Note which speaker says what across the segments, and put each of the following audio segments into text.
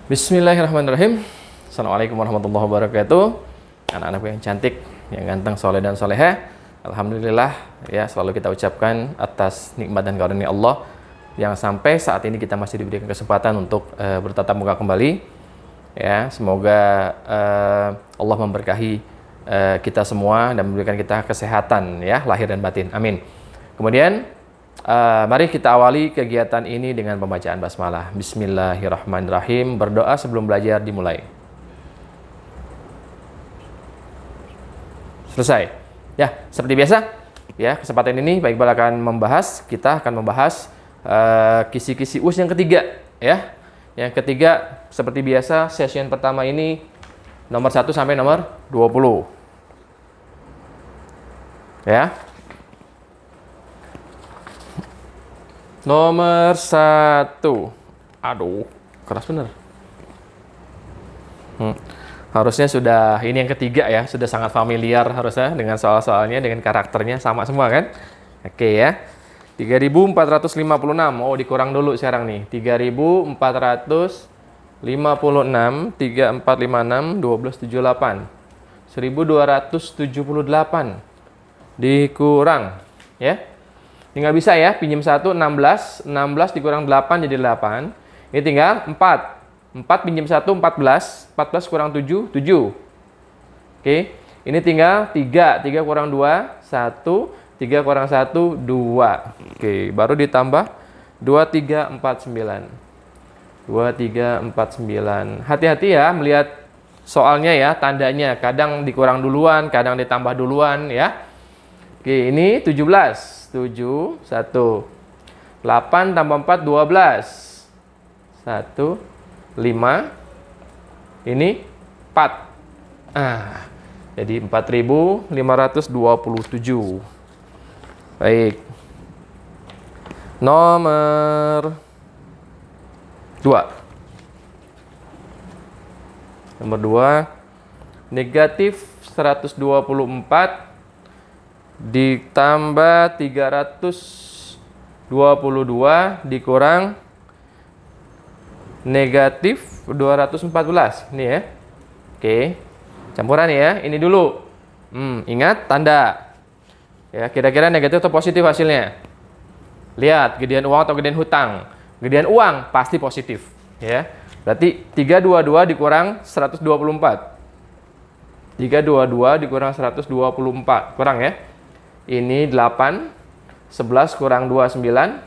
Speaker 1: Bismillahirrahmanirrahim. Assalamualaikum warahmatullahi wabarakatuh. Anak-anakku yang cantik, yang ganteng, soleh dan soleha. Alhamdulillah ya, selalu kita ucapkan atas nikmat dan karunia Allah yang sampai saat ini kita masih diberikan kesempatan untuk bertatap muka kembali. Ya, semoga Allah memberkahi kita semua dan memberikan kita kesehatan ya, lahir dan batin. Amin. Kemudian mari kita awali kegiatan ini dengan pembacaan basmalah. Bismillahirrahmanirrahim. Berdoa sebelum belajar dimulai. Selesai. Ya, seperti biasa. Ya, kesempatan ini Pak Iqbal kita akan membahas kisi-kisi US yang ketiga. Ya, yang ketiga seperti biasa session pertama ini nomor 1 sampai nomor 20. Ya. Nomor 1. Aduh, keras bener. Harusnya sudah, ini yang ketiga ya, sudah sangat familiar harusnya dengan soal-soalnya, dengan karakternya sama semua kan? Oke ya. 3456. Oh, dikurang dulu sekarang nih. 3456 3456 1278. 1278 dikurang ya. Tinggal bisa ya, pinjam 1, 16. 16 dikurang 8 jadi 8. Ini tinggal 4. 4 pinjam 1, 14. 14 kurang 7, 7. Oke, ini tinggal 3. 3 kurang 2, 1. 3 kurang 1, 2. Oke, baru ditambah 2, 3, 4, 9. 2, 3, 4, 9. Hati-hati ya melihat soalnya ya, tandanya. Kadang dikurang duluan, kadang ditambah duluan ya. Oke, ini 17. 7, 1. 8 tambah 4, 12. 1, 5. Ini 4. Jadi 4527. Baik. Nomor 2. Nomor 2. Negatif 124 ditambah 322 dikurang negatif 214. Ini ya. Oke. Campuran ya. Ini dulu. Ingat tanda. Ya, kira-kira negatif atau positif hasilnya? Lihat, gedean uang atau gedean hutang. Gedean uang pasti positif, ya. Berarti 322 dikurang 124. 322 dikurang 124. Kurang ya. Ini 8, 11 kurang 2, 9,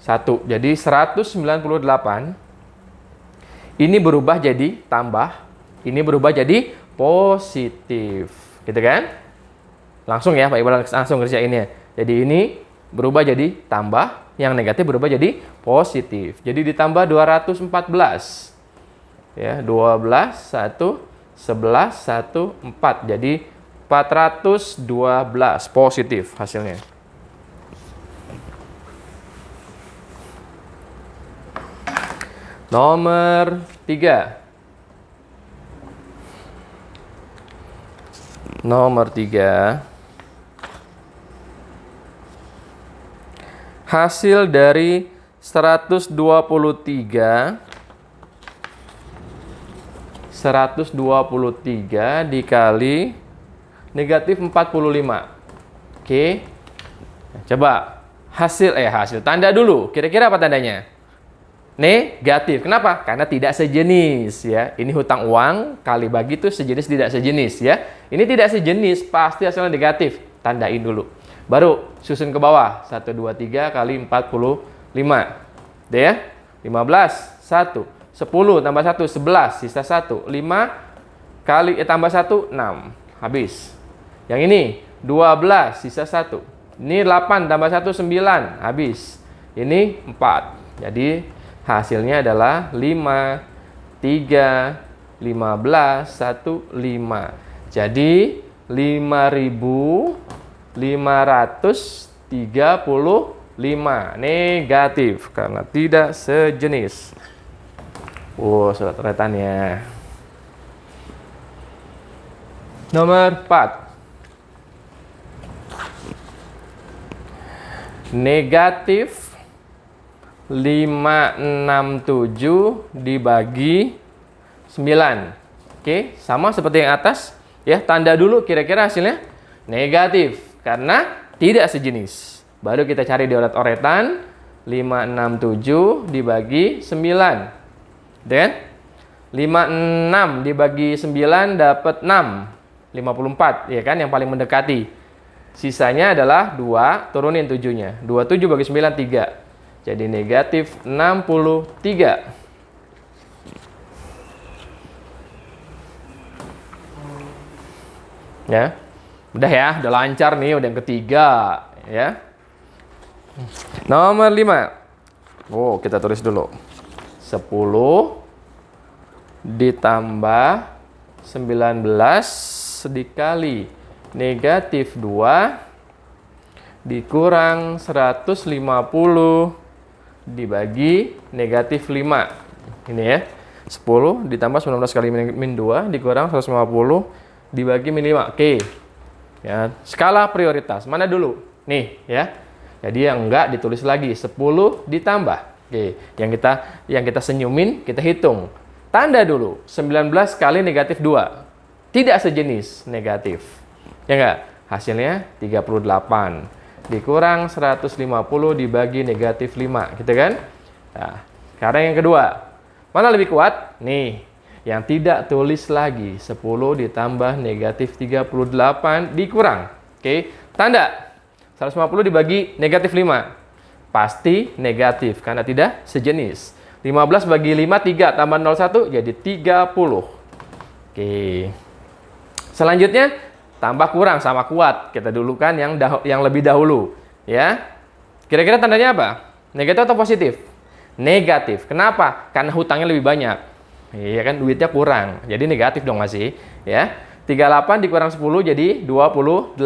Speaker 1: 1. Jadi 198. Ini berubah jadi tambah. Ini berubah jadi positif. Gitu kan? Langsung ya, Pak Iqbal langsung kerjain ya. Jadi ini berubah jadi tambah. Yang negatif berubah jadi positif. Jadi ditambah 214. Ya, 12, 1, 11, 1, 4. Jadi 412 positif hasilnya. Nomor 3. Nomor 3. Hasil dari 123 dikali negatif 45. Oke. Coba hasil tanda dulu. Kira-kira apa tandanya? Negatif. Kenapa? Karena tidak sejenis ya. Ini hutang uang kali bagi itu sejenis tidak sejenis ya. Ini tidak sejenis, pasti hasilnya negatif. Tandain dulu. Baru susun ke bawah. 1 2 3 kali 45. Udah ya? 15, 1. 10 tambah 1, 11, sisa 1. 5 kali tambah 1, 6. Habis. Yang ini 12, sisa 1. Ini 8 tambah 1, 9. Habis. Ini 4. Jadi hasilnya adalah 5, 3, 15, 1, 5. Jadi 5.535 negatif karena tidak sejenis. Surat retannya. Nomor 4. Negatif 567 dibagi 9. Oke, sama seperti yang atas. Ya, tanda dulu kira-kira hasilnya negatif. Karena tidak sejenis. Baru kita cari di oret-oretan. 567 dibagi 9. Dan 56 dibagi 9 dapat 6. 54, ya kan, yang paling mendekati. Sisanya adalah 2, turunin 7-nya. 27 bagi 9, 3. Jadi negatif 63. Ya. Udah ya, udah lancar nih, udah yang ketiga, ya. Nomor 5. Oh, kita tulis dulu. 10 ditambah 19 dikali negatif 2 dikurang 150 dibagi negatif 5. Ini ya. 10 ditambah 19 kali min 2 dikurang 150 dibagi min 5. Oke. Ya, skala prioritas. Mana dulu? Nih, ya. Jadi yang enggak ditulis lagi 10 ditambah. Oke, yang kita senyumin, kita hitung. Tanda dulu 19 kali negatif 2. Tidak sejenis negatif. Ya enggak? Hasilnya 38 dikurang 150 dibagi negatif 5, gitu kan? Nah, sekarang yang kedua. Mana lebih kuat? Nih, yang tidak tulis lagi 10 ditambah negatif 38 dikurang. Oke, tanda 150 dibagi negatif 5. Pasti negatif karena tidak sejenis. 15 bagi 5, 3 tambah 01 jadi 30. Oke. Selanjutnya tambah kurang sama kuat. Kita dulu kan yang lebih dahulu, ya. Kira-kira tandanya apa? Negatif atau positif? Negatif. Kenapa? Karena hutangnya lebih banyak. Iya kan, duitnya kurang. Jadi negatif dong masih, ya. 38 dikurang 10 jadi 28.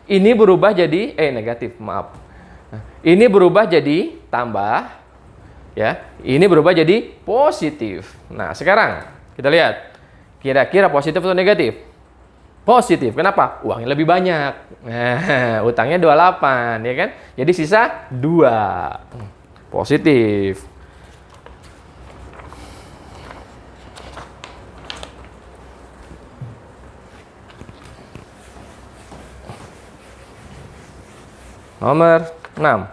Speaker 1: Ini berubah jadi negatif, maaf. Ini berubah jadi tambah, ya. Ini berubah jadi positif. Nah, sekarang kita lihat. Kira-kira positif atau negatif? Positif. Kenapa? Uangnya lebih banyak. Nah, utangnya 28, ya kan? Jadi sisa 2. Positif. Nomor 6.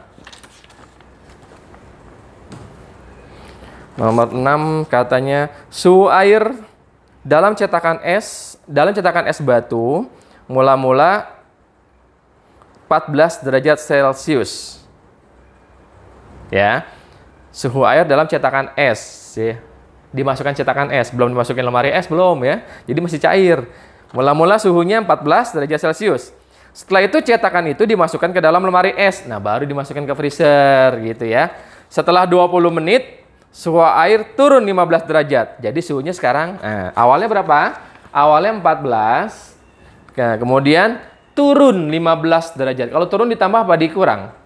Speaker 1: Nomor 6 katanya suhu air dalam cetakan es batu mula-mula 14 derajat Celcius. Ya. Suhu air dalam cetakan es, ya. Dimasukkan cetakan es, belum dimasukin lemari es belum, ya. Jadi masih cair. Mula-mula suhunya 14 derajat Celcius. Setelah itu cetakan itu dimasukkan ke dalam lemari es. Nah, baru dimasukkan ke freezer gitu ya. Setelah 20 menit suhu air turun 15 derajat. Jadi suhunya sekarang awalnya berapa? Awalnya 14. Nah, kemudian turun 15 derajat. Kalau turun ditambah apa dikurang?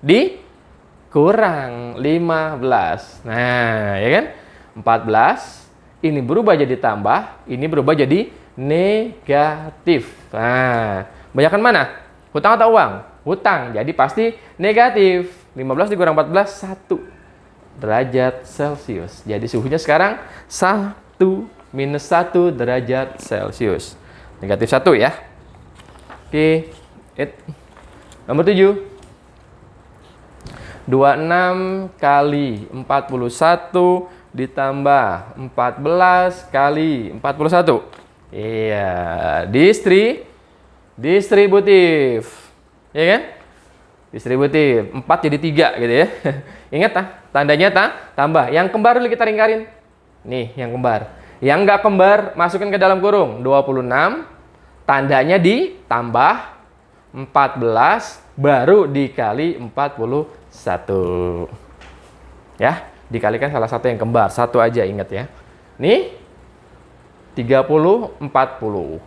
Speaker 1: Dikurang 15. Nah, ya kan? 14 ini berubah jadi tambah, ini berubah jadi negatif. Nah, banyakkan mana? Hutang atau uang? Hutang. Jadi pasti negatif. 15 dikurang 14, 1 derajat Celcius. Jadi suhunya sekarang 1 minus 1 derajat Celcius. Negatif 1 ya. Oke. Nomor 7. 26 kali 41 ditambah 14 kali 41. Iya. Distributif. Ya kan? Distributif. 4 jadi 3 gitu ya. Ingat tandanya tambah. Yang kembar dulu kita lingkarin. Nih, yang kembar. Yang nggak kembar, masukkan ke dalam kurung. 26, tandanya ditambah 14, baru dikali 41. Ya, dikalikan salah satu yang kembar. Satu aja, ingat ya. Nih, 30, 40.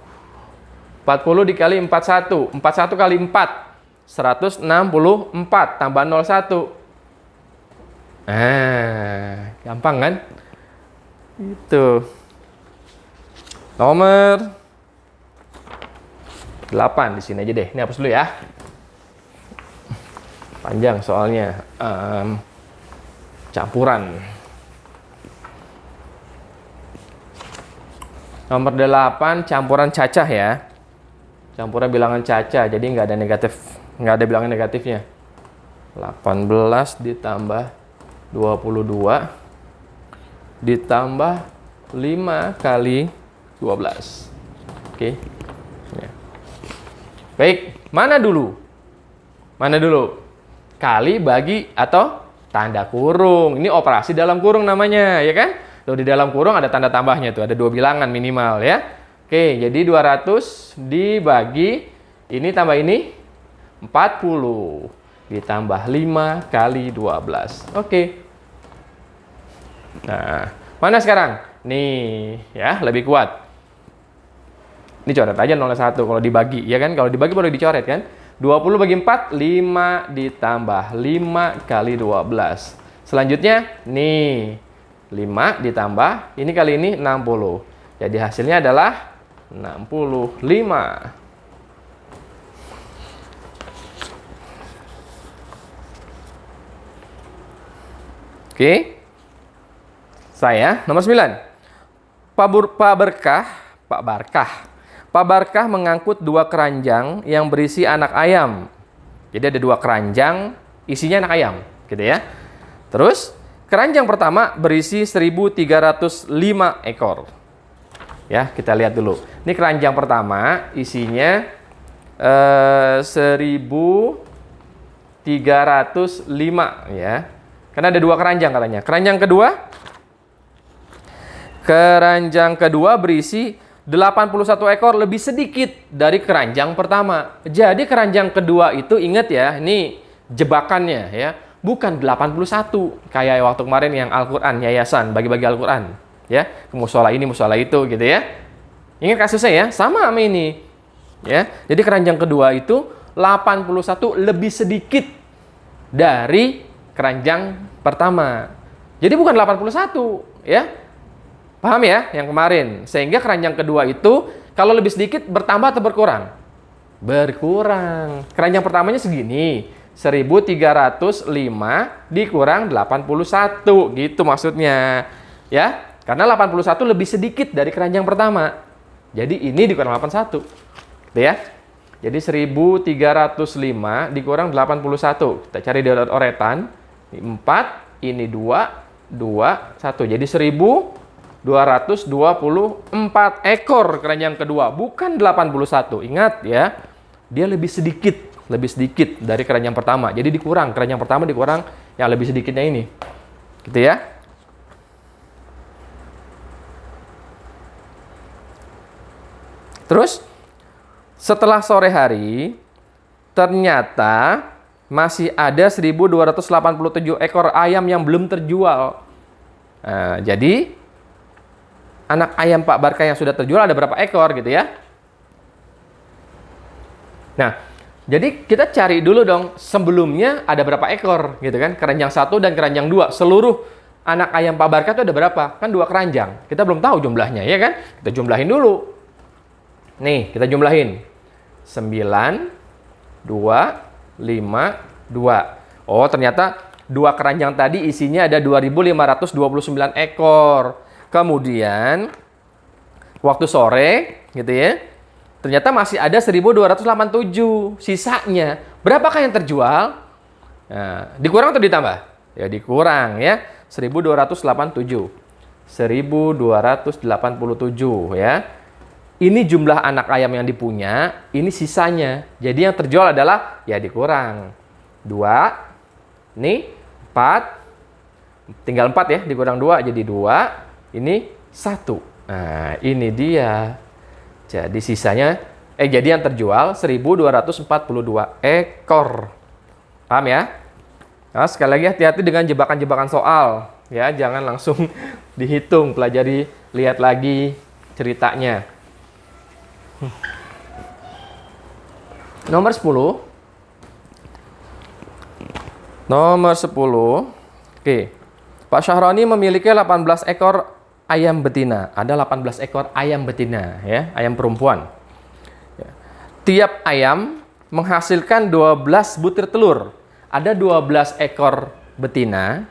Speaker 1: 40 dikali 41. 41 kali 4. 164 tambah 01. Gampang kan? Itu. Nomor 8 di sini aja deh. Ini hapus dulu ya. Panjang soalnya. campuran. Nomor 8 campuran cacah ya. Campuran bilangan cacah, jadi nggak ada negatif, nggak ada bilangan negatifnya. 18 ditambah 22 ditambah 5 kali 12. Oke. Ya. Baik, mana dulu? Mana dulu? Kali, bagi, atau tanda kurung. Ini operasi dalam kurung namanya, ya kan? Tuh di dalam kurung ada tanda tambahnya tuh, ada 2 bilangan minimal ya. Oke, jadi 200 dibagi ini tambah ini 40 ditambah 5 kali 12. Oke. Nah, mana sekarang? Nih, ya, lebih kuat. Ini coret aja 01 kalau dibagi, ya kan? Kalau dibagi baru dicoret kan? 20 bagi 4, 5 ditambah 5 kali 12. Selanjutnya, nih, 5 ditambah, ini kali ini 60. Jadi hasilnya adalah 65. Oke. Saya, nomor 9. Pak Barkah mengangkut 2 keranjang yang berisi anak ayam. Jadi ada 2 keranjang, isinya anak ayam, gitu ya. Terus, keranjang pertama berisi 1.305 ekor. Ya, kita lihat dulu. Ini keranjang pertama, isinya 1.305 ya. Karena ada 2 keranjang katanya. Keranjang kedua berisi 81 ekor, lebih sedikit dari keranjang pertama. Jadi keranjang kedua itu ingat ya, ini jebakannya ya. Bukan 81 kayak waktu kemarin yang Al-Qur'an, yayasan bagi-bagi Al-Qur'an ya. Ke musola ini, musola itu gitu ya. Ingat kasusnya ya, sama ini. Ya. Jadi keranjang kedua itu 81 lebih sedikit dari keranjang pertama. Jadi bukan 81 ya. Paham ya yang kemarin? Sehingga keranjang kedua itu kalau lebih sedikit bertambah atau berkurang? Berkurang. Keranjang pertamanya segini, 1.305 dikurang 81 gitu maksudnya. Ya, karena 81 lebih sedikit dari keranjang pertama. Jadi ini dikurang 81. Gitu ya. Jadi 1.305 dikurang 81. Kita cari di oretan. Ini 4, ini 2, 1. Jadi 1.224 ekor keranjang kedua, bukan 81. Ingat ya, dia lebih sedikit dari keranjang pertama. Jadi dikurang, keranjang pertama dikurang yang lebih sedikitnya ini. Gitu ya. Terus, setelah sore hari, ternyata masih ada 1.287 ekor ayam yang belum terjual. Nah, jadi anak ayam Pak Barkah yang sudah terjual ada berapa ekor gitu ya. Nah, jadi kita cari dulu dong sebelumnya ada berapa ekor gitu kan. Keranjang 1 dan keranjang 2. Seluruh anak ayam Pak Barkah itu ada berapa? Kan 2 keranjang. Kita belum tahu jumlahnya ya kan. Kita jumlahin dulu. Nih, kita jumlahin. 9, 2, 5, 2. Oh, ternyata 2 keranjang tadi isinya ada 2.529 ekor. Kemudian, waktu sore, gitu ya, ternyata masih ada 1.287 sisanya. Berapakah yang terjual? Nah, dikurang atau ditambah? Ya, dikurang ya. 1.287. 1.287 ya. Ini jumlah anak ayam yang dipunya, ini sisanya. Jadi yang terjual adalah, ya dikurang. 2, nih, 4, tinggal 4 ya, dikurang 2, jadi 2. Ini 1. Nah, ini dia. Jadi sisanya, jadi yang terjual 1.242 ekor. Paham ya? Nah, sekali lagi hati-hati dengan jebakan-jebakan soal. Ya, jangan langsung dihitung, pelajari, lihat lagi ceritanya. Nomor 10. Nomor 10. Oke. Pak Syahroni memiliki 18 ekor ayam betina. Ada 18 ekor ayam betina ya, ayam perempuan. Ya. Tiap ayam menghasilkan 12 butir telur. Ada 12 ekor betina,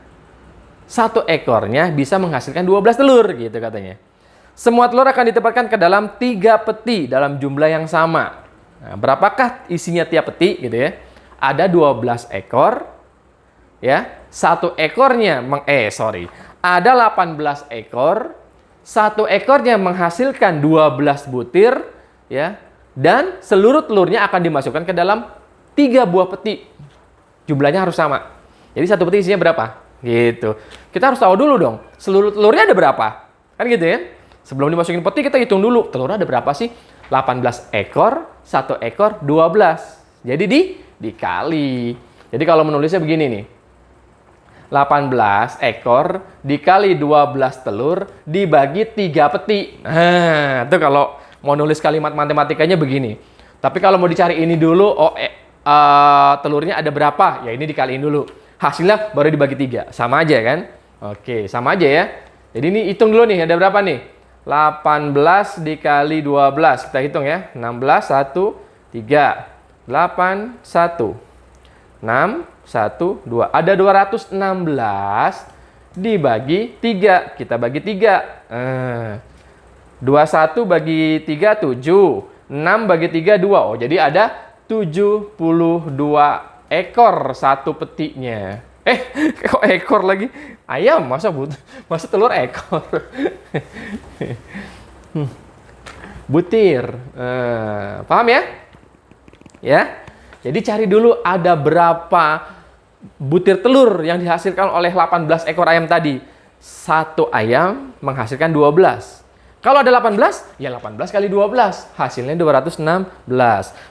Speaker 1: satu ekornya bisa menghasilkan 12 telur, gitu katanya. Semua telur akan ditempatkan ke dalam 3 peti dalam jumlah yang sama. Nah, berapakah isinya tiap peti, gitu ya? Ada 12 ekor, ya. Satu ekornya, ada 18 ekor, satu ekornya menghasilkan 12 butir, ya. Dan seluruh telurnya akan dimasukkan ke dalam 3 buah peti. Jumlahnya harus sama. Jadi satu peti isinya berapa? Gitu. Kita harus tahu dulu dong, seluruh telurnya ada berapa? Kan gitu ya. Sebelum dimasukin peti kita hitung dulu, telurnya ada berapa sih? 18 ekor, 1 ekor 12. Jadi dikali. Jadi kalau menulisnya begini nih. 18 ekor dikali 12 telur dibagi 3 peti. Nah, itu kalau mau nulis kalimat matematikanya begini. Tapi kalau mau dicari ini dulu, telurnya ada berapa? Ya ini dikaliin dulu. Hasilnya baru dibagi 3. Sama aja kan? Oke, sama aja ya. Jadi ini hitung dulu nih, ada berapa nih? 18 dikali 12. Kita hitung ya. 16, 1, 3. 8, 1. 6, 1, 2. Ada 216 dibagi 3. Kita bagi 3. 21 bagi 3, 7. 6 bagi 3, 2. Oh, jadi ada 72 ekor satu petinya. Kok ekor lagi? Ayam, masa telur ekor? Butir. Paham ya? Ya. Jadi cari dulu ada berapa butir telur yang dihasilkan oleh 18 ekor ayam tadi. Satu ayam menghasilkan 12. Kalau ada 18, ya 18 kali 12. Hasilnya 216.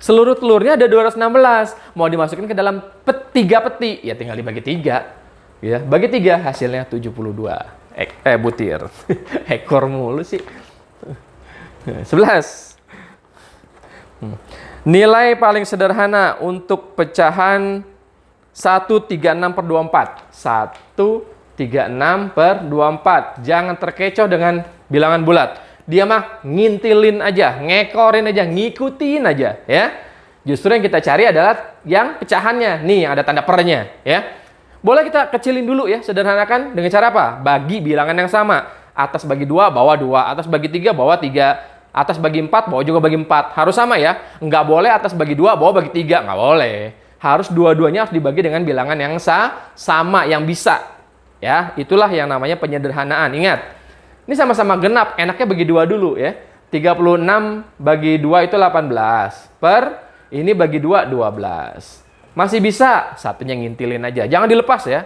Speaker 1: Seluruh telurnya ada 216. Mau dimasukin ke dalam 3 peti, ya tinggal dibagi 3. Ya, bagi 3 hasilnya 72. Butir. Ekor mulu sih. 11. Nilai paling sederhana untuk pecahan 136/24. 136/24. Jangan terkecoh dengan bilangan bulat. Dia mah ngintilin aja, ngekorin aja, ngikutin aja, ya. Justru yang kita cari adalah yang pecahannya. Nih, yang ada tanda pernya, ya. Boleh kita kecilin dulu ya, sederhanakan dengan cara apa? Bagi bilangan yang sama. Atas bagi 2, bawah 2. Atas bagi 3, bawah 3. Atas bagi 4, bawah juga bagi 4. Harus sama ya. Nggak boleh atas bagi 2, bawah bagi 3. Nggak boleh. Harus dua-duanya harus dibagi dengan bilangan yang sama, yang bisa. Ya, itulah yang namanya penyederhanaan. Ingat, ini sama-sama genap. Enaknya bagi 2 dulu ya. 36 bagi 2 itu 18. Ini bagi 2, 12. Masih bisa, satunya ngintilin aja. Jangan dilepas ya.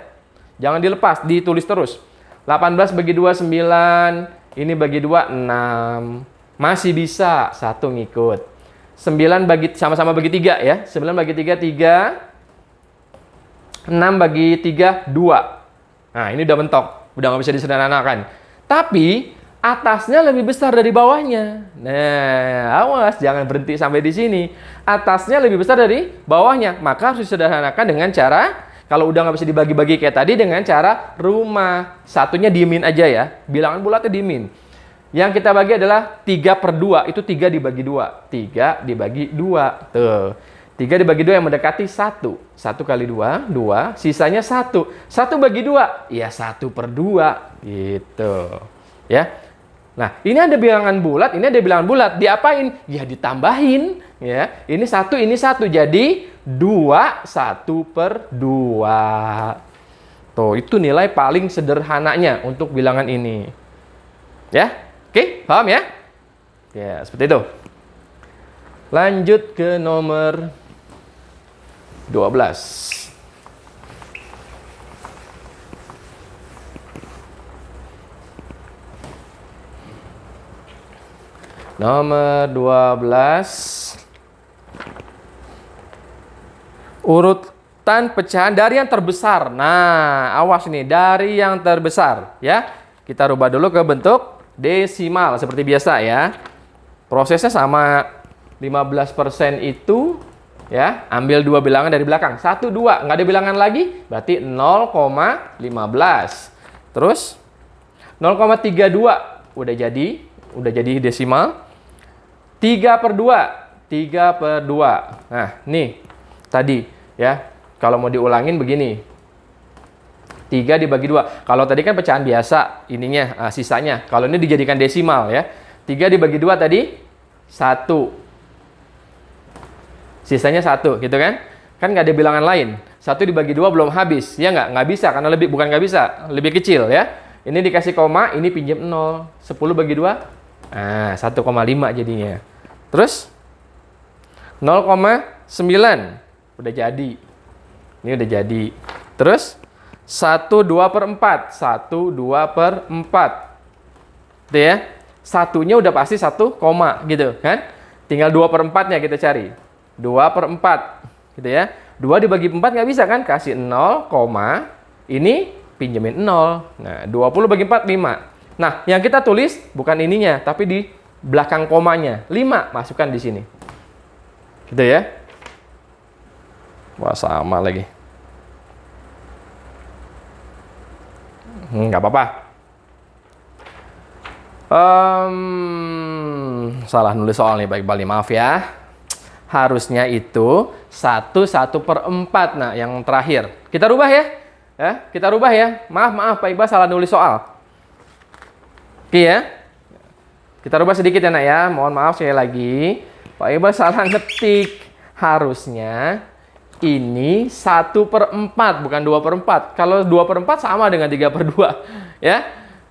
Speaker 1: Jangan dilepas, ditulis terus. 18 bagi 2, 9. Ini bagi 2, 6. Masih bisa, satu ngikut. 9 bagi sama-sama bagi 3 ya. 9 bagi 3, 3. 6 bagi 3, 2. Nah, ini udah mentok. Udah nggak bisa disederhanakan. Tapi, atasnya lebih besar dari bawahnya. Nah, awas, jangan berhenti sampai di sini. Atasnya lebih besar dari bawahnya. Maka harus disederhanakan dengan cara, kalau udah nggak bisa dibagi-bagi kayak tadi, dengan cara rumah. Satunya diemin aja ya. Bilangan bulatnya diemin. Yang kita bagi adalah 3/2. Itu 3 dibagi 2. 3 dibagi 2. Tuh. 3 dibagi 2 yang mendekati 1. 1 kali 2, 2. Sisanya 1. 1 bagi 2. Ya 1/2. Gitu. Ya. Nah, ini ada bilangan bulat, ini ada bilangan bulat. Diapain? Ya ditambahin. Ya. Ini 1, ini 1. Jadi 2, 1/2. Tuh, itu nilai paling sederhananya untuk bilangan ini. Ya. Oke, paham ya? Ya, seperti itu. Lanjut ke nomor 12. Nomor 12. Urutan pecahan dari yang terbesar. Nah, awas nih, dari yang terbesar ya. Kita rubah dulu ke bentuk desimal seperti biasa ya. Prosesnya sama. 15% itu ya, ambil 2 bilangan dari belakang. 1, 2, nggak ada bilangan lagi, berarti 0,15. Terus 0,32 udah jadi desimal. 3/2. 3/2. Nah, nih tadi ya, kalau mau diulangin begini. 3 dibagi 2. Kalau tadi kan pecahan biasa, ininya sisanya. Kalau ini dijadikan desimal ya. 3 dibagi 2 tadi 1. Sisanya 1 gitu kan? Kan nggak ada bilangan lain. 1 dibagi 2 belum habis. Ya nggak bisa karena bukan nggak bisa, lebih kecil ya. Ini dikasih koma, ini pinjam 0. 10 bagi 2, 1,5 jadinya. Terus 0,9 udah jadi. Ini udah jadi. Terus 1/2/4. 1/2/4. Gitu ya. Satunya udah pasti 1 koma gitu kan. Tinggal 2/4-nya kita cari. 2/4 gitu ya. 2 dibagi 4 nggak bisa kan? Kasih 0, ini pinjemin 0. Nah, 20 bagi 4, 5. Nah, yang kita tulis bukan ininya, tapi di belakang komanya. 5 masukkan di sini. Gitu ya. Wah, sama lagi. Nggak apa-apa. Salah nulis soal nih, Pak Iqbal nih. Maaf ya. Harusnya itu 1/4. Nah, yang terakhir. Kita rubah ya. Kita rubah ya. Maaf, Pak Iqbal salah nulis soal. Oke ya. Kita rubah sedikit ya, Nak ya. Mohon maaf sekali lagi. Pak Iqbal salah ngetik. Harusnya ini 1/4, bukan 2/4. Kalau 2/4 sama dengan 3/2. Ya.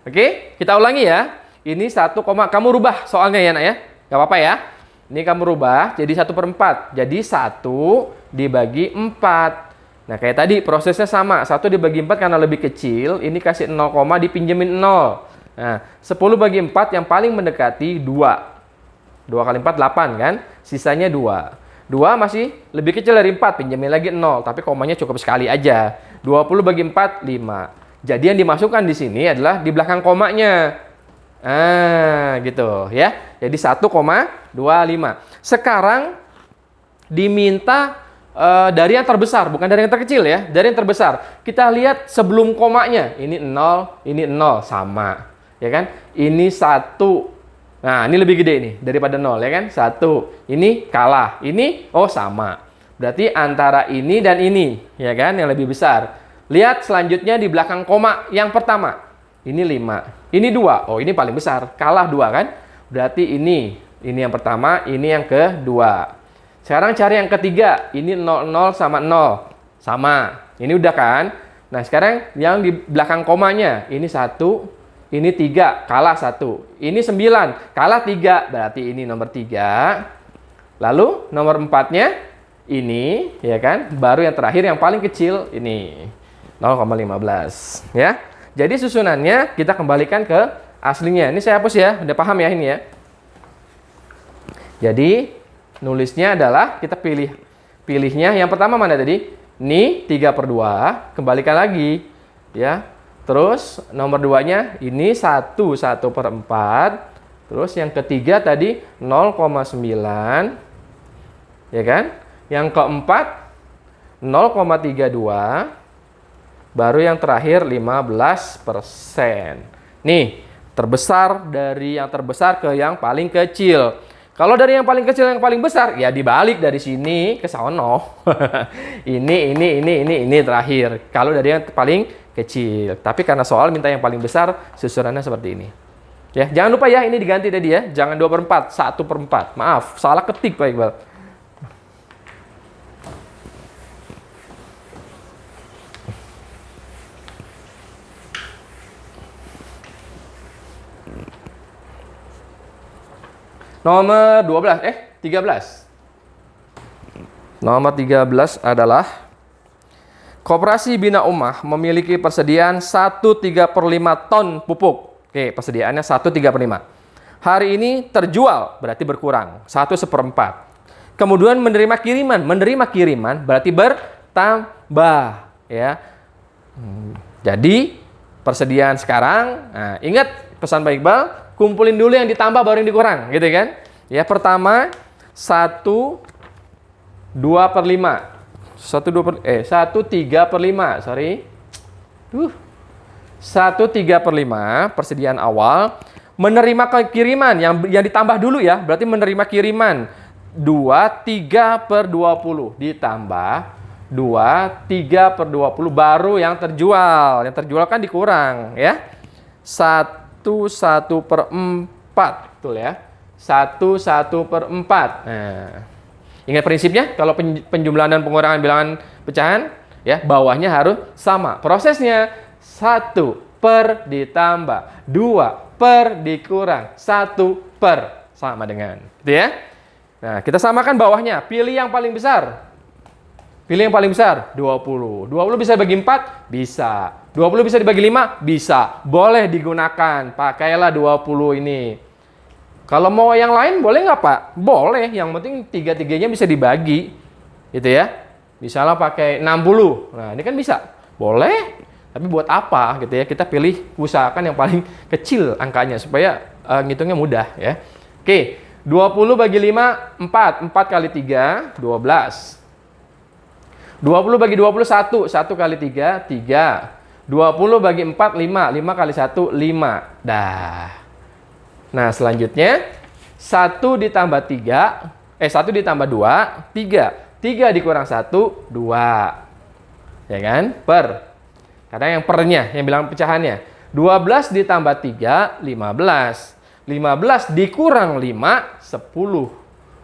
Speaker 1: Oke, kita ulangi ya. Ini 1, kamu rubah soalnya ya, Nak ya. Gak apa-apa ya. Ini kamu rubah jadi 1/4. Jadi 1 dibagi 4. Nah, kayak tadi prosesnya sama. 1 dibagi 4 karena lebih kecil. Ini kasih 0, dipinjemin 0. Nah, 10 bagi 4 yang paling mendekati 2. 2 kali 4, 8 kan? Sisanya 2. 2 masih lebih kecil dari 4. Pinjemin lagi 0. Tapi komanya cukup sekali aja. 20 bagi 4, 5. Jadi yang dimasukkan di sini adalah di belakang komanya. Gitu ya. Jadi 1,25. Sekarang diminta dari yang terbesar, bukan dari yang terkecil ya. Dari yang terbesar. Kita lihat sebelum komanya. Ini 0 sama. Ya kan? Ini 1. Nah, ini lebih gede nih daripada 0 ya kan? 1. Ini kalah. Ini sama. Berarti antara ini dan ini, ya kan? Yang lebih besar. Lihat selanjutnya di belakang koma yang pertama. Ini 5. Ini 2. Oh, ini paling besar. Kalah 2 kan? Berarti ini yang pertama, ini yang kedua. Sekarang cari yang ketiga. Ini 0 sama 0. Sama. Ini udah kan? Nah, sekarang yang di belakang komanya. Ini 1, ini 3, kalah 1. Ini 9, kalah 3. Berarti ini nomor 3. Lalu nomor 4-nya ini, ya kan? Baru yang terakhir yang paling kecil ini 0,15 ya. Jadi susunannya kita kembalikan ke aslinya. Ini saya hapus ya. Udah paham ya ini ya. Jadi nulisnya adalah kita pilihnya yang pertama mana tadi? Ini 3/2, kembalikan lagi ya. Terus nomor 2-nya ini 1/4. Terus yang ketiga tadi 0,9. Ya kan? Yang keempat 0,32. Baru yang terakhir 15%. Nih, terbesar dari yang terbesar ke yang paling kecil. Kalau dari yang paling kecil yang paling besar, ya dibalik dari sini ke sono. Ini terakhir. Kalau dari yang paling kecil. Tapi karena soal minta yang paling besar, susunannya seperti ini. Ya, jangan lupa ya, ini diganti tadi ya. Jangan 2/4, 1/4. Maaf, salah ketik Pak Iqbal. Nomor 13. Nomor 13 adalah Koperasi Bina Ummah memiliki persediaan 1/3/5 ton pupuk. Oke, persediaannya 1/3/5. Hari ini terjual, berarti berkurang. 1/4. Kemudian menerima kiriman berarti bertambah. Ya. Jadi, persediaan sekarang, nah, ingat pesan Pak Iqbal, kumpulin dulu yang ditambah baru yang dikurang, gitu kan? Ya, pertama 1/3/5. 1/3/5, sorry. 1/3/5 persediaan awal. Menerima kiriman yang ditambah dulu ya, berarti menerima kiriman 2/3/20 ditambah 2, 3 per 20 baru yang terjual. Yang terjual kan dikurang ya. 1 per 4. Betul ya. 1 per 4. Nah, ingat prinsipnya kalau penjumlahan dan pengurangan bilangan pecahan ya, bawahnya harus sama. Prosesnya 1 per ditambah, 2 per dikurang, 1 per sama dengan. Gitu ya. Nah, kita samakan bawahnya. Pilih yang paling besar. Pilih yang paling besar, 20. 20 bisa dibagi 4? Bisa. 20 bisa dibagi 5? Bisa. Boleh digunakan. Pakailah 20 ini. Kalau mau yang lain boleh nggak, Pak? Boleh. Yang penting tiga-tiganya bisa dibagi. Gitu ya. Misalnya pakai 60. Nah, ini kan bisa. Boleh. Tapi buat apa gitu ya? Kita pilih, usahakan yang paling kecil angkanya supaya ngitungnya mudah ya. Oke. 20 bagi 5, 4. 4 kali 3, 12. 20 bagi 21, 1 kali 3, 3. 20 bagi 4, 5. 5 kali 1, 5. Dah. Nah, selanjutnya 1 ditambah 3, 1 ditambah 2, 3. 3 dikurang 1, 2. Ya kan? Per. Karena yang pernya, yang bilang pecahannya. 12 ditambah 3, 15. 15 dikurang 5, 10.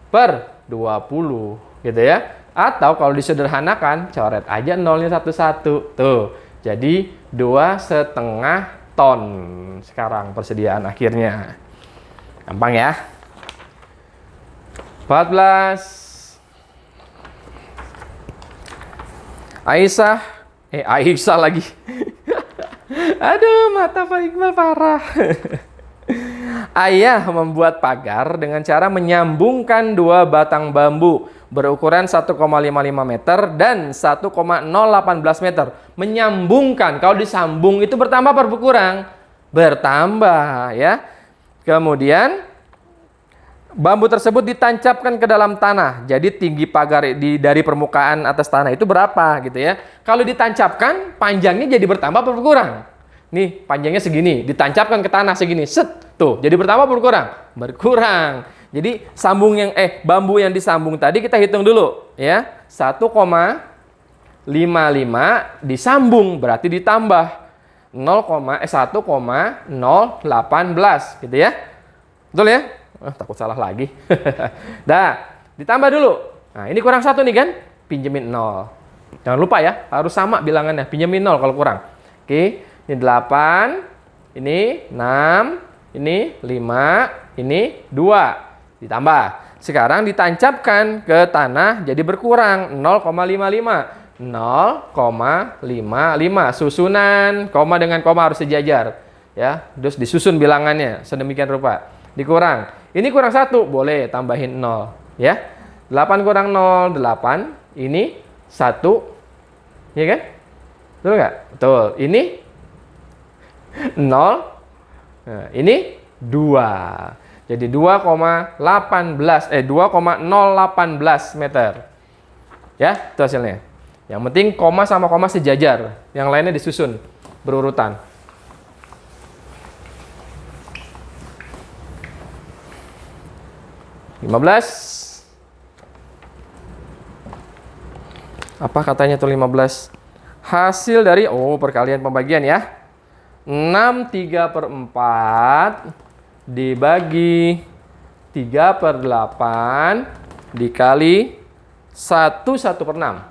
Speaker 1: Per 20. Gitu ya. Atau kalau disederhanakan, coret aja nolnya satu-satu. Tuh, jadi 2,5 ton sekarang persediaan akhirnya. Gampang ya. 14. Aisyah lagi. Aduh, mata Pak Iqbal parah. Ayah membuat pagar dengan cara menyambungkan 2 batang bambu berukuran 1,55 meter dan 1,018 meter. Menyambungkan. Kalau disambung itu bertambah apa berkurang? Bertambah ya. Kemudian bambu tersebut ditancapkan ke dalam tanah. Jadi tinggi pagar dari permukaan atas tanah itu berapa gitu ya. Kalau ditancapkan, panjangnya jadi bertambah atau berkurang? Nih, panjangnya segini, ditancapkan ke tanah segini. Set, tuh, jadi bertambah atau berkurang? Berkurang. Jadi bambu yang disambung tadi kita hitung dulu ya. 1,55 disambung berarti ditambah 1,018 gitu ya. Betul ya? Takut salah lagi. Dah, ditambah dulu. Nah, ini kurang 1 nih kan? Pinjemin 0. Jangan lupa ya, harus sama bilangannya. Pinjemin 0 kalau kurang. Oke, ini 8, ini 6, ini 5, ini 2. Ditambah. Sekarang ditancapkan ke tanah jadi berkurang 0,55. 0,55. Susunan koma dengan koma harus sejajar. Ya, terus disusun bilangannya sedemikian rupa. Dikurang. Ini kurang 1, boleh tambahin 0 ya. 8 kurang 0, 8. Ini 1. Ya kan? Betul nggak? Betul. Ini 0. Nah, ini 2. Jadi 2,018 meter. Ya, itu hasilnya. Yang penting koma sama koma sejajar. Yang lainnya disusun berurutan. Apa katanya tuh 15? Hasil dari perkalian pembagian ya. 6/3/4 dibagi 3/8 dikali 1/6.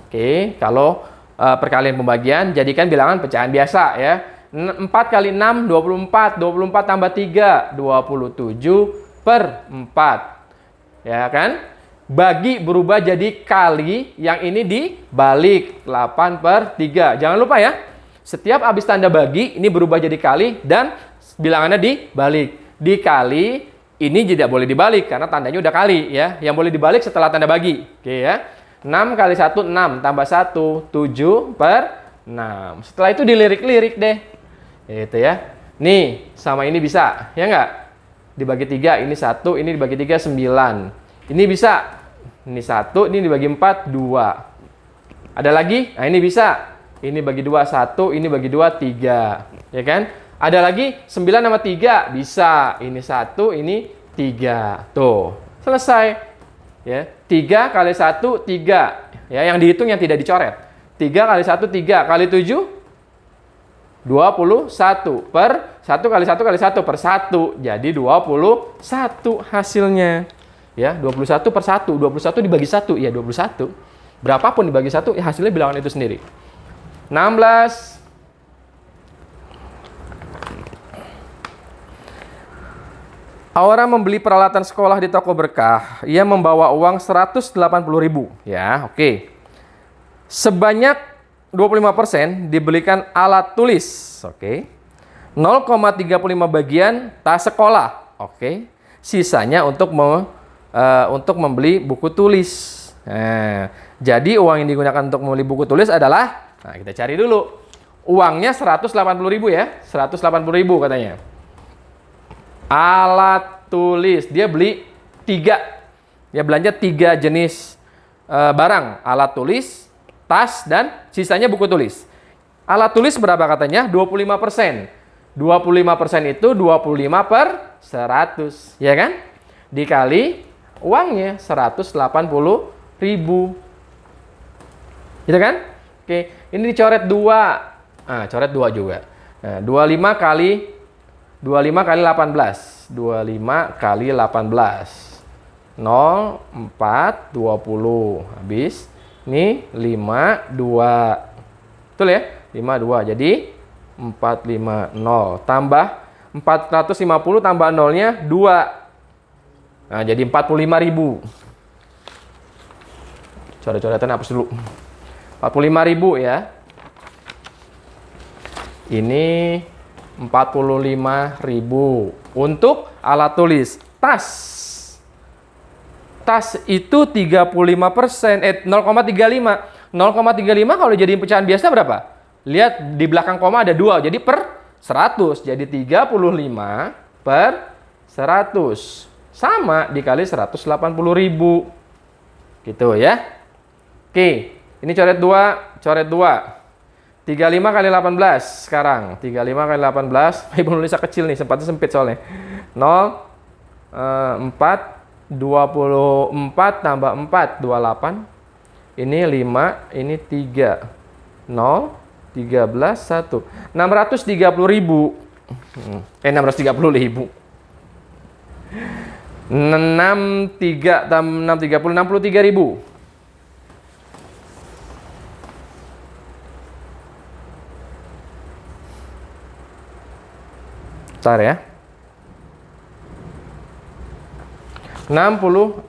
Speaker 1: Oke, kalau perkalian pembagian jadikan bilangan pecahan biasa ya. 4 kali 6, 24. 24 tambah 3, 27/4. Ya kan? Bagi berubah jadi kali, yang ini dibalik 8/3. Jangan lupa ya, setiap habis tanda bagi ini berubah jadi kali dan bilangannya dibalik. Dikali, ini tidak boleh dibalik karena tandanya udah kali ya. Yang boleh dibalik setelah tanda bagi. Oke ya. 6 kali 1, 6 tambah 1, 7/6. Setelah itu dilirik-lirik deh. Itu ya. Nih, sama ini bisa, ya nggak? Dibagi 3, ini 1, ini dibagi 3, 9. Ini bisa. Ini 1, ini dibagi 4, 2. Ada lagi? Nah, ini bisa. Ini bagi 2, 1, ini bagi 2, 3. Ya kan? Ada lagi 9 sama 3 bisa. Ini 1, ini 3. Tuh, selesai. Ya, 3 kali 1, 3. Ya, yang dihitung yang tidak dicoret. 3 kali 1, 3 kali 7, 21 per 1 kali 1 kali 1 per 1. Jadi 21 hasilnya. Ya, 21 per 1. 21 dibagi 1, ya 21. Berapapun dibagi 1, ya hasilnya bilangan itu sendiri. 16. Aura membeli peralatan sekolah di toko berkah. Ia membawa uang 180.000. Ya, oke. Sebanyak 25% dibelikan alat tulis. Oke. 0,35 bagian tas sekolah. Oke. Sisanya untuk membeli buku tulis. Nah, jadi uang yang digunakan untuk membeli buku tulis adalah, nah kita cari dulu. Uangnya 180.000 ya. 180.000 katanya. Alat tulis, dia beli 3, dia belanja 3 jenis barang, alat tulis, tas, dan sisanya buku tulis. Alat tulis berapa katanya? 25%. 25% itu 25 per 100, ya kan? Dikali uangnya 180.000. Gitu kan? Oke, ini dicoret 2. Nah, coret 2 juga. Nah, 25 kali 18. 25 kali 18. 0, 4, 20. Habis. Ini 5, 2. Betul ya? 5, 2. Jadi 450. Tambah 450 tambah 0-nya 2. Nah, jadi 45.000. Coret-coretan hapus dulu. 45.000 ya. Ini 45.000 untuk alat tulis. Tas. Tas itu 35%, 0,35. 0,35 kalau jadiin pecahan biasa berapa? Lihat di belakang koma ada 2, jadi per 100. Jadi 35 per 100. Sama dikali 180.000. Gitu ya. Oke, ini coret 2, coret 2. 35 kali 18 sekarang. 35 kali 18. Ibu nulisnya kecil nih, sempatnya sempit soalnya. 0, 4, 24 tambah 4, 28. Ini 5, ini 3. 0, 13, 1. 630.000. 630.000. 63 tambah 630, 63.000. Bentar ya. 60.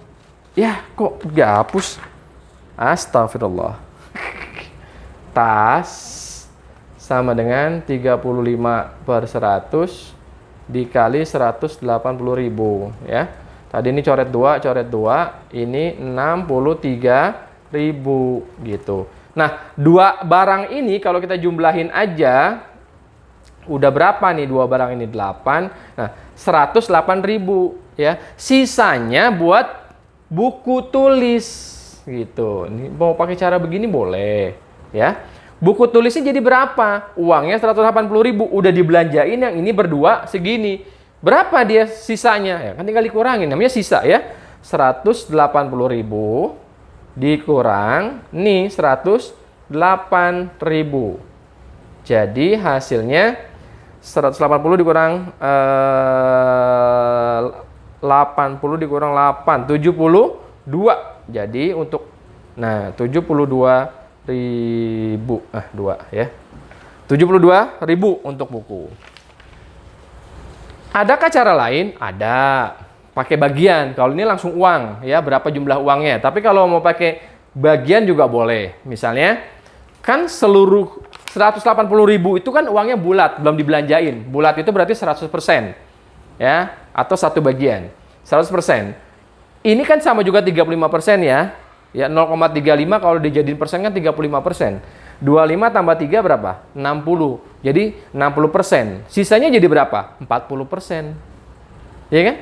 Speaker 1: Ya, kok dihapus? Astagfirullah. Tas sama dengan 35 per 100 dikali 180.000 ya. Tadi ini coret 2, ini 63.000 gitu. Nah, 2 barang ini kalau kita jumlahin aja udah berapa nih? 2 barang ini 8. Nah, 108.000 ya. Sisanya buat buku tulis gitu. Ini mau pakai cara begini boleh ya. Buku tulisnya jadi berapa? Uangnya 180.000, udah dibelanjain yang ini berdua segini. Berapa dia sisanya? Ya kan tinggal dikurangin, namanya sisa ya. 180.000 dikurang nih 108.000. Jadi hasilnya 180 dikurang 80 dikurang 8, 72. Jadi untuk 72.000 2 ya. 72.000 untuk buku. Adakah cara lain? Ada. Pakai bagian. Kalau ini langsung uang ya, berapa jumlah uangnya. Tapi kalau mau pakai bagian juga boleh. Misalnya kan seluruh 180.000 itu kan uangnya bulat, belum dibelanjain. Bulat itu berarti 100%. Ya, atau satu bagian. 100%. Ini kan sama juga 35% ya. Ya, 0,35 kalau dijadiin persen kan 35%. 25 tambah 3 berapa? 60. Jadi 60%. Sisanya jadi berapa? 40%. Iya kan?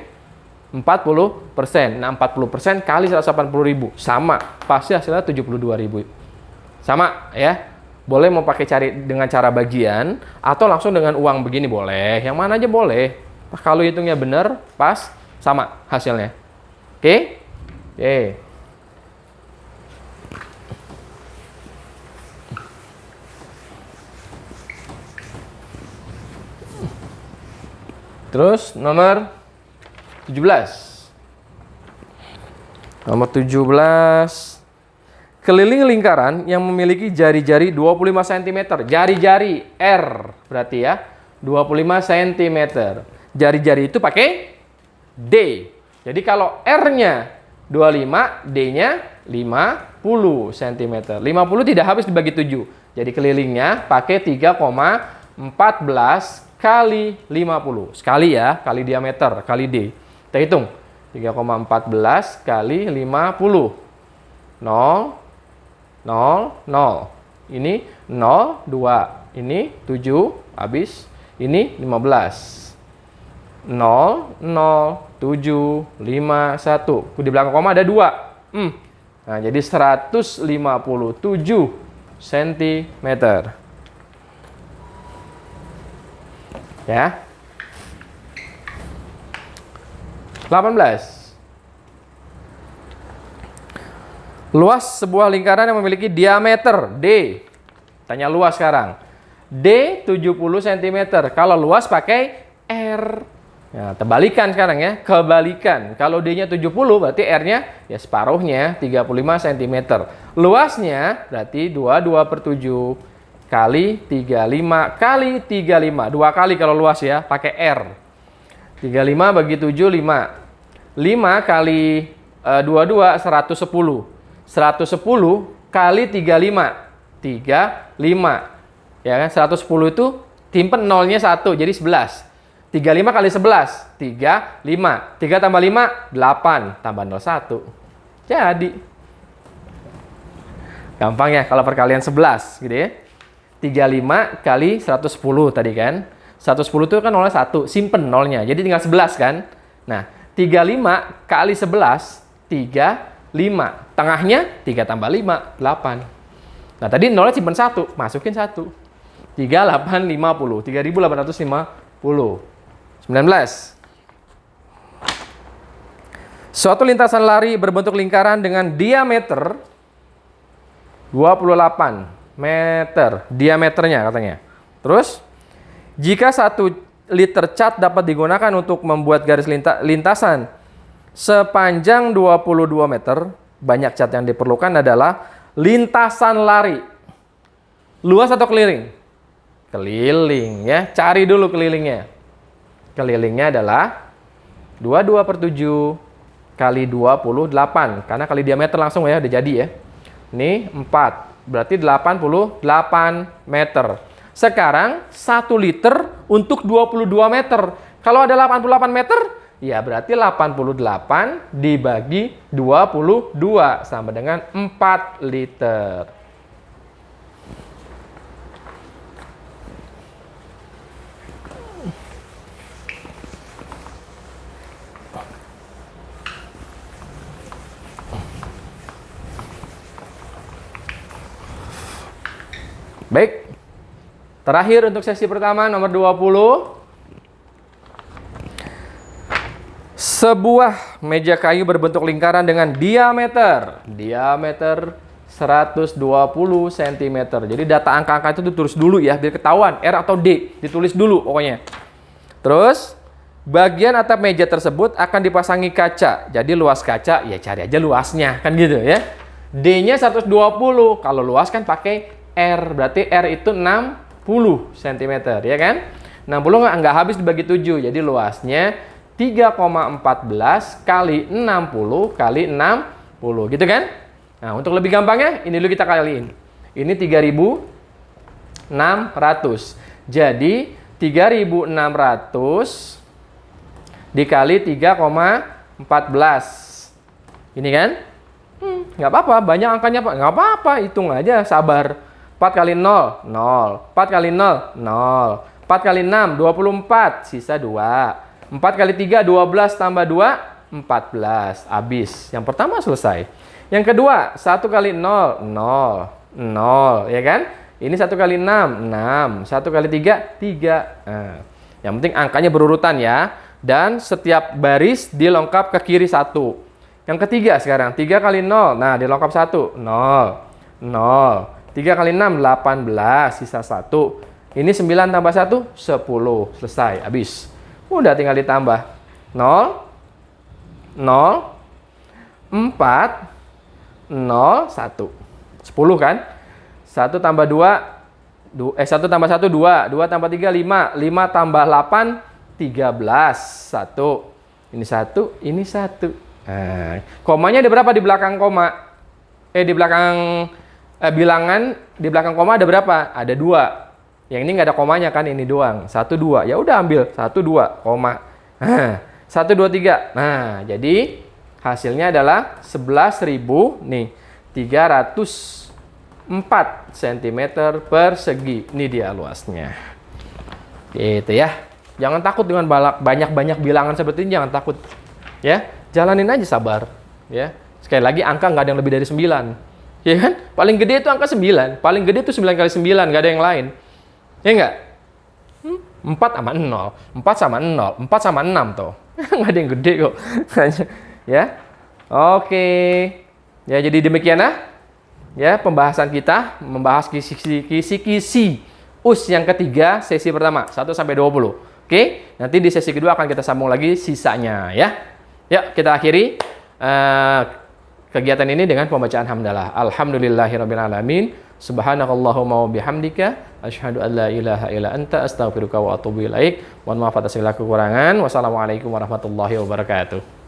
Speaker 1: 40%. Nah, 40% kali 180.000 sama. Pasti hasilnya 72.000. Sama ya. Boleh mau pakai cari dengan cara bagian atau langsung dengan uang begini boleh. Yang mana aja boleh. Kalau hitungnya benar, pas, sama hasilnya. Oke? Oke. Terus nomor 17. Nomor 17. Keliling lingkaran yang memiliki jari-jari 25 cm. Jari-jari R berarti ya. 25 cm. Jari-jari itu pakai D. Jadi kalau R-nya 25, D-nya 50 cm. 50 tidak habis dibagi 7. Jadi kelilingnya pakai 3,14 kali 50. Sekali ya, kali diameter, kali D. Kita hitung. 3,14 kali 50. 0, 0, 0. Ini 0, 2. Ini 7, habis. Ini 15. 0, 0, 7, 5, 1. Di belakang koma ada 2. Nah, jadi 157 cm. Ya. 18. Luas sebuah lingkaran yang memiliki diameter D. Tanya luas sekarang. D 70 cm. Kalau luas pakai R. Ya, terbalikan sekarang ya. Kebalikan. Kalau D-nya 70 berarti R-nya ya separuhnya 35 cm. Luasnya berarti 22/7 kali 35 kali 35. 2 kali kalau luas ya, pakai R. 35 bagi 7, 5. 5 kali 22, 110. 110 kali 35. 35. Ya kan, 110 itu simpen nolnya 1, jadi 11. 35 kali 11, 35. 3 tambah 5, 8. Tambah 0, 1. Jadi. Gampang ya kalau perkalian 11 gitu ya. 35 kali 110 tadi kan. 110 itu kan nolnya 1, simpen nolnya. Jadi tinggal 11 kan. Nah, 35 kali 11, 35. Tengahnya 3 tambah 5, 8. Nah, tadi nolnya simpen 1, masukin 1. 3850, 3850. 19. Suatu lintasan lari berbentuk lingkaran dengan diameter 28 meter. Diameternya katanya. Terus, jika 1 liter cat dapat digunakan untuk membuat garis lintasan sepanjang 22 meter, banyak cat yang diperlukan adalah lintasan lari. Luas atau keliling? Keliling ya. Cari dulu kelilingnya. Kelilingnya adalah 22/7 kali 28. Karena kali diameter langsung ya, udah jadi ya. Ini 4. Berarti 88 meter. Sekarang 1 liter untuk 22 meter. Kalau ada 88 meter, ya berarti 88 dibagi 22 sama dengan 4 liter. Baik, terakhir untuk sesi pertama nomor 20. Sebuah meja kayu berbentuk lingkaran dengan diameter 120 cm. Jadi data angka-angka itu ditulis dulu ya, biar ketahuan R atau D, ditulis dulu pokoknya. Terus, bagian atap meja tersebut akan dipasangi kaca. Jadi luas kaca, ya cari aja luasnya, kan gitu ya. D-nya 120, kalau luas kan pakai R, berarti R itu 60 cm, ya kan? 60 nggak habis dibagi 7, jadi luasnya 3,14 kali 60 kali 60, gitu kan? Nah, untuk lebih gampangnya, ini dulu kita kaliin. Ini 3.600. Jadi, 3.600 dikali 3,14. Ini kan? Nggak apa-apa, banyak angkanya Pak. Nggak apa-apa, hitung aja, sabar. 4 kali 0, 0. 4 kali 0, 0. 4 kali 6, 24. Sisa 2. 4 kali 3, 12 tambah 2, 14. Habis. Yang pertama selesai. Yang kedua, 1 kali 0, 0. 0, ya kan? Ini 1 kali 6, 6. 1 kali 3, 3. Nah, yang penting angkanya berurutan ya. Dan setiap baris dilengkap ke kiri 1. Yang ketiga sekarang, 3 kali 0. Nah, dilengkap 1. 0. 0. 3 kali 6, 18. Sisa 1. Ini 9 tambah 1, 10. Selesai. Habis. Udah tinggal ditambah. 0, 0, 4, 0, 1. 10 kan? 1 tambah 2, 1 tambah 1, 2. 2 tambah 3, 5. 5 tambah 8, 13. 1. Ini 1, ini 1. Nah, komanya ada berapa di belakang koma? Di belakang bilangan, di belakang koma ada berapa? Ada 2. Yang ini nggak ada komanya kan, ini doang. 1, 2. Ya udah ambil 1, 2, koma. 1, 2, 3. Nah, jadi hasilnya adalah 11.000 nih, 304 cm persegi. Ini dia luasnya. Gitu ya. Jangan takut dengan banyak-banyak bilangan seperti ini, jangan takut. Ya, jalanin aja sabar. Ya. Sekali lagi angka nggak ada yang lebih dari 9. Ya kan? Paling gede itu angka 9. Paling gede itu 9 kali 9, nggak ada yang lain. Ya enggak? 4 sama 0. 4 sama 0. 4 sama 6 tuh. Nggak ada yang gede kok. Ya. Oke. Ya, jadi demikian ya pembahasan kita membahas kisi-kisi US yang ketiga sesi pertama 1 sampai 20. Oke. Nanti di sesi kedua akan kita sambung lagi sisanya ya. Ya, kita akhiri kegiatan ini dengan pembacaan hamdalah. Alhamdulillahirabbil alamin. Subhanakallahumma wa bihamdika asyhadu an la ilaha illa anta astaghfiruka wa atubu ilaik. Mohon maaf atas segala kekurangan. Wassalamualaikum warahmatullahi wabarakatuh.